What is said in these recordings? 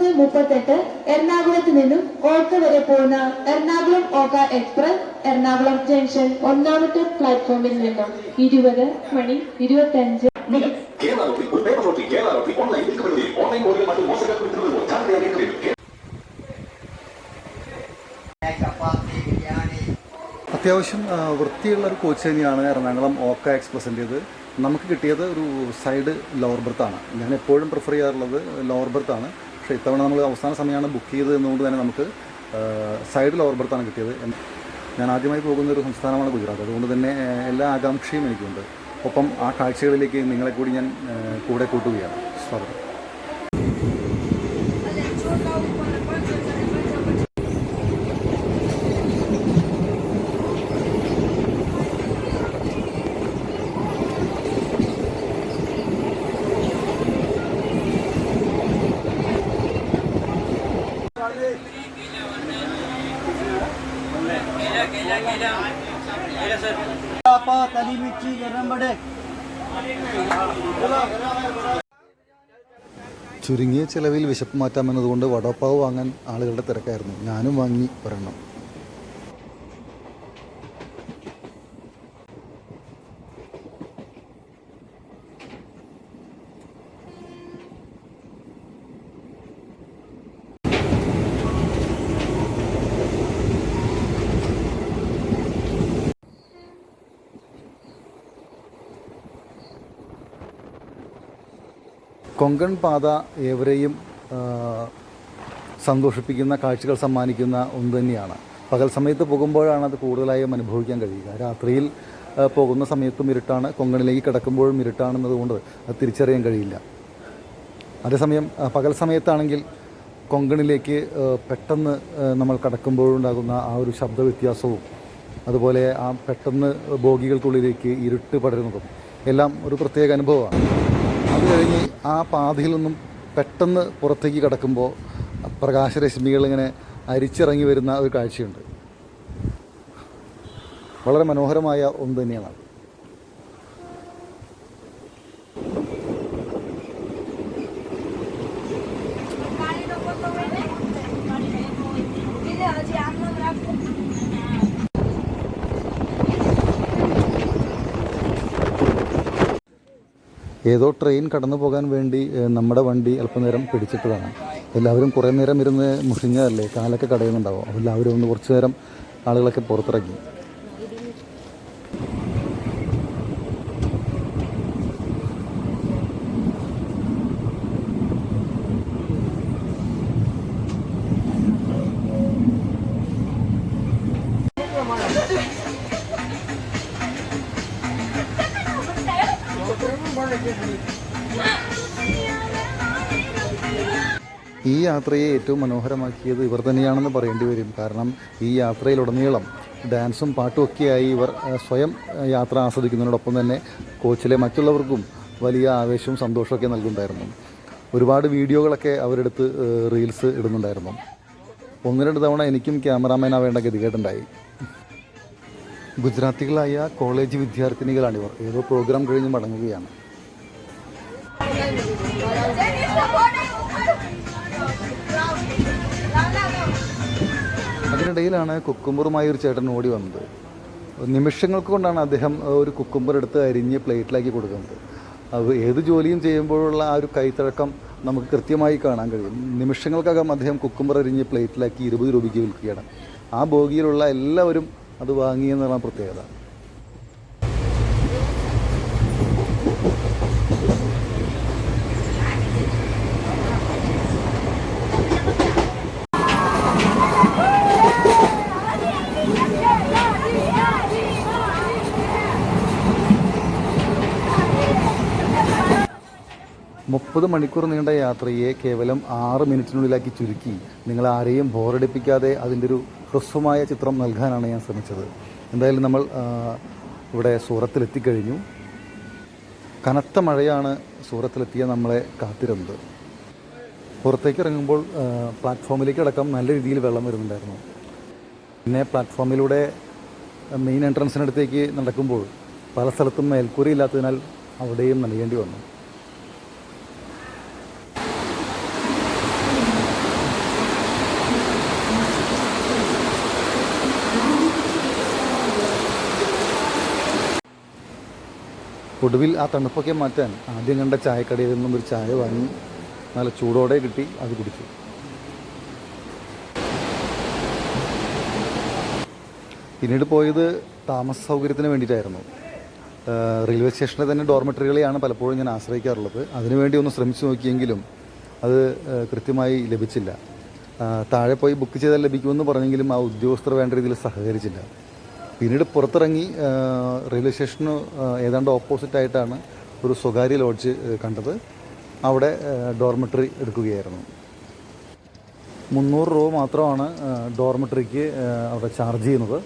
19:38 എറണാകുളത്ത് നിന്നും ഓക്ക വരെ പോകുന്ന എറണാകുളം ഓക്ക എക്സ്പ്രസ് എറണാകുളം ജംഗ്ഷൻ ഒന്നാമത്തെ പ്ലാറ്റ്ഫോമിൽ നിന്നും 20:25. അത്യാവശ്യം വൃത്തിയുള്ളൊരു കോച്ച് തന്നെയാണ് എറണാകുളം ഓക്ക എക്സ്പ്രസിൻ്റേത്. നമുക്ക് കിട്ടിയത് ഒരു സൈഡ് ലോവർ ബർത്താണ്. ഞാൻ എപ്പോഴും പ്രിഫർ ചെയ്യാറുള്ളത് ലോവർ ബർത്താണ്. പക്ഷേ ഇത്തവണ നമ്മൾ അവസാന സമയമാണ് ബുക്ക് ചെയ്തത് എന്നുകൊണ്ട് തന്നെ നമുക്ക് സൈഡ് ലോവർ ബർത്താണ് കിട്ടിയത്. ഞാൻ ആദ്യമായി പോകുന്നൊരു സംസ്ഥാനമാണ് ഗുജറാത്ത്. അതുകൊണ്ട് തന്നെ എല്ലാ ആകാംക്ഷയും എനിക്കുണ്ട്. ഒപ്പം ആ കാഴ്ചകളിലേക്ക് നിങ്ങളെ കൂടി ഞാൻ കൂടെ കൂട്ടുകയാണ്. സ്വാഗതം. ചുരുങ്ങിയ ചിലവിൽ വിശപ്പ് മാറ്റാമെന്നതുകൊണ്ട് വടപ്പാവ് വാങ്ങാൻ ആളുകളുടെ തിരക്കായിരുന്നു. ഞാനും വാങ്ങി ഒരെണ്ണം. കൊങ്കൺ പാത ഏവരെയും സന്തോഷിപ്പിക്കുന്ന കാഴ്ചകൾ സമ്മാനിക്കുന്ന ഒന്ന് തന്നെയാണ്. പകൽ സമയത്ത് പോകുമ്പോഴാണ് അത് കൂടുതലായും അനുഭവിക്കാൻ കഴിയുക. രാത്രിയിൽ പോകുന്ന സമയത്തും ഇരുട്ടാണ്, കൊങ്കണിലേക്ക് കിടക്കുമ്പോഴും ഇരുട്ടാണെന്നതുകൊണ്ട് അത് തിരിച്ചറിയാൻ കഴിയില്ല. അതേസമയം പകൽ സമയത്താണെങ്കിൽ കൊങ്കണിലേക്ക് പെട്ടെന്ന് നമ്മൾ കടക്കുമ്പോഴുണ്ടാകുന്ന ആ ഒരു ശബ്ദ വ്യത്യാസവും അതുപോലെ ആ പെട്ടെന്ന് ബോഗികൾക്കുള്ളിലേക്ക് ഇരുട്ട് പടരുന്നതും എല്ലാം ഒരു പ്രത്യേക അനുഭവമാണ്. അത് കഴിഞ്ഞ് ആ പാതയിൽ നിന്നും പെട്ടെന്ന് പുറത്തേക്ക് കടക്കുമ്പോൾ പ്രകാശരശ്മികൾ ഇങ്ങനെ അരിച്ചിറങ്ങി വരുന്ന ഒരു കാഴ്ചയുണ്ട്. വളരെ മനോഹരമായ ഒന്ന് തന്നെയാണ്. ഏതോ ട്രെയിൻ കടന്നു പോകാൻ വേണ്ടി നമ്മുടെ വണ്ടി അല്പനേരം പിടിച്ചിട്ടതാണ്. എല്ലാവരും കുറേ നേരം ഇരുന്ന് മുഷിഞ്ഞതല്ലേ, കാലൊക്കെ കടയുന്നുണ്ടാവും. എല്ലാവരും ഒന്ന് കുറച്ച് നേരം ആളുകളൊക്കെ പുറത്തിറങ്ങി. ഈ യാത്രയെ ഏറ്റവും മനോഹരമാക്കിയത് ഇവർ തന്നെയാണെന്ന് പറയേണ്ടി വരും. കാരണം ഈ യാത്രയിലുടനീളം ഡാൻസും പാട്ടുമൊക്കെയായി ഇവർ സ്വയം യാത്ര ആസ്വദിക്കുന്നതിനോടൊപ്പം തന്നെ കോച്ചിലെ മറ്റുള്ളവർക്കും വലിയ ആവേശവും സന്തോഷമൊക്കെ നൽകുന്നുണ്ടായിരുന്നു. ഒരുപാട് വീഡിയോകളൊക്കെ അവരെടുത്ത് റീൽസ് ഇടുന്നുണ്ടായിരുന്നു. 1-2 തവണ എനിക്കും ക്യാമറാമാൻ ആവേണ്ട ഗതികേടുണ്ടായി. ഗുജറാത്തികളായ കോളേജ് വിദ്യാർത്ഥിനികളാണിവർ. ഏതോ പ്രോഗ്രാം കഴിഞ്ഞ് മടങ്ങുകയാണ്. അതിനിടയിലാണ് കുക്കുംബറുമായി ഒരു ചേട്ടൻ ഓടി വന്നത്. നിമിഷങ്ങൾക്ക് കൊണ്ടാണ് അദ്ദേഹം ഒരു കുക്കുംബർ എടുത്ത് അരിഞ്ഞ് പ്ലേറ്റിലാക്കി കൊടുക്കുന്നത്. അത് ഏത് ജോലിയും ചെയ്യുമ്പോഴുള്ള ആ ഒരു കൈത്തഴക്കം നമുക്ക് കൃത്യമായി കാണാൻ കഴിയും. നിമിഷങ്ങൾക്കകം അദ്ദേഹം കുക്കുംബർ അരിഞ്ഞ് പ്ലേറ്റിലാക്കി 20 രൂപയ്ക്ക് വിൽക്കുകയാണ്. ആ ബോഗിയിലുള്ള എല്ലാവരും അത് വാങ്ങിയെന്നുള്ള പ്രത്യേകത. മുപ്പത് മണിക്കൂർ നീണ്ട യാത്രയെ കേവലം 6 മിനിറ്റിനുള്ളിലാക്കി ചുരുക്കി നിങ്ങൾ ആരെയും ബോറടിപ്പിക്കാതെ അതിൻ്റെ ഒരു ഹ്രസ്വമായ ചിത്രം നൽകാനാണ് ഞാൻ ശ്രമിച്ചത്. എന്തായാലും നമ്മൾ ഇവിടെ സൂറത്തിലെത്തിക്കഴിഞ്ഞു. കനത്ത മഴയാണ് സൂറത്തിലെത്തിയ നമ്മളെ കാത്തിരുന്നത്. പുറത്തേക്ക് ഇറങ്ങുമ്പോൾ പ്ലാറ്റ്ഫോമിലേക്ക് അടക്കം നല്ല രീതിയിൽ വെള്ളം വരുന്നുണ്ടായിരുന്നു. പിന്നെ പ്ലാറ്റ്ഫോമിലൂടെ മെയിൻ എൻട്രൻസിനടുത്തേക്ക് നടക്കുമ്പോൾ പല സ്ഥലത്തും മേൽക്കൂര ഇല്ലാത്തതിനാൽ അവിടെയും നനയേണ്ടി വന്നു. ഒടുവിൽ ആ തണുപ്പൊക്കെ മാറ്റാൻ ആദ്യം കണ്ട ചായക്കടയിൽ നിന്നും ഒരു ചായ വാങ്ങി നല്ല ചൂടോടെ കിട്ടി, അത് കുടിച്ചു. പിന്നീട് പോയത് താമസ സൗകര്യത്തിന് വേണ്ടിയിട്ടായിരുന്നു. റെയിൽവേ സ്റ്റേഷനിൽ തന്നെ ഡോർമെറ്ററികളെയാണ് പലപ്പോഴും ഞാൻ ആശ്രയിക്കാറുള്ളത്. അതിനുവേണ്ടി ഒന്ന് ശ്രമിച്ചു നോക്കിയെങ്കിലും അത് കൃത്യമായി ലഭിച്ചില്ല. താഴെ പോയി ബുക്ക് ചെയ്താൽ ലഭിക്കുമെന്ന് പറഞ്ഞെങ്കിലും ആ ഉദ്യോഗസ്ഥർ വേണ്ട രീതിയിൽ സഹകരിച്ചില്ല. പിന്നീട് പുറത്തിറങ്ങി റെയിൽവേ സ്റ്റേഷന് ഏതാണ്ട് ഓപ്പോസിറ്റായിട്ടാണ് ഒരു സ്വകാര്യ ലോഡ്ജ് കണ്ടത്. അവിടെ ഡോർമെറ്ററി എടുക്കുകയായിരുന്നു. 300 രൂപ മാത്രമാണ് ഡോർമെറ്ററിക്ക് അവിടെ ചാർജ് ചെയ്യുന്നത്.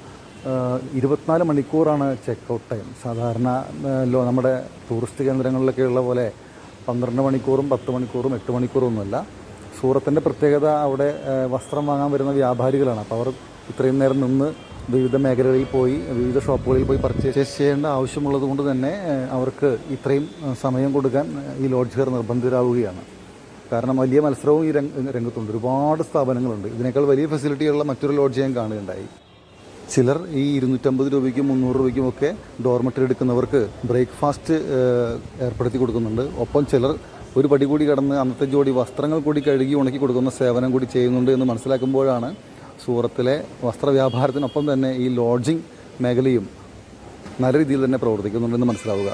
24 മണിക്കൂറാണ് ചെക്ക് ഔട്ട് ടൈം. സാധാരണ നമ്മുടെ ടൂറിസ്റ്റ് കേന്ദ്രങ്ങളിലൊക്കെ ഉള്ള പോലെ 12 മണിക്കൂറും 10 മണിക്കൂറും 8 മണിക്കൂറും ഒന്നുമല്ല. സൂറത്തിൻ്റെ പ്രത്യേകത അവിടെ വസ്ത്രം വാങ്ങാൻ വരുന്ന വ്യാപാരികളാണ്. അപ്പോൾ അവർ ഇത്രയും നേരം നിന്ന് വിവിധ മേഖലകളിൽ പോയി വിവിധ ഷോപ്പുകളിൽ പോയി പർച്ചേസ് ചെയ്യേണ്ട ആവശ്യമുള്ളത് കൊണ്ട് തന്നെ അവർക്ക് ഇത്രയും സമയം കൊടുക്കാൻ ഈ ലോഡ്ജുകാർ നിർബന്ധിതരാവുകയാണ്. കാരണം വലിയ മത്സരവും ഈ രംഗത്തുണ്ട്. ഒരുപാട് സ്ഥാപനങ്ങളുണ്ട്. ഇതിനേക്കാൾ വലിയ ഫെസിലിറ്റിയുള്ള മറ്റൊരു ലോഡ്ജ് ഞാൻ കാണുകയുണ്ടായി. ചിലർ ഈ 250 രൂപയ്ക്കും 300 രൂപയ്ക്കും ഒക്കെ ഡോർമെറ്ററി എടുക്കുന്നവർക്ക് ബ്രേക്ക്ഫാസ്റ്റ് ഏർപ്പെടുത്തി കൊടുക്കുന്നുണ്ട്. ഒപ്പം ചിലർ ഒരു പടി കൂടി കടന്ന് അന്നത്തെ ജോഡി വസ്ത്രങ്ങൾ കൂടി കഴുകി ഉണക്കി കൊടുക്കുന്ന സേവനം കൂടി ചെയ്യുന്നുണ്ട് എന്ന് മനസ്സിലാക്കുമ്പോഴാണ് സൂറത്തിലെ വസ്ത്രവ്യാപാരത്തിനൊപ്പം തന്നെ ഈ ലോഡ്ജിങ് മേഖലയും നല്ല രീതിയിൽ തന്നെ പ്രവർത്തിക്കുന്നുണ്ടെന്ന് മനസ്സിലാവുക.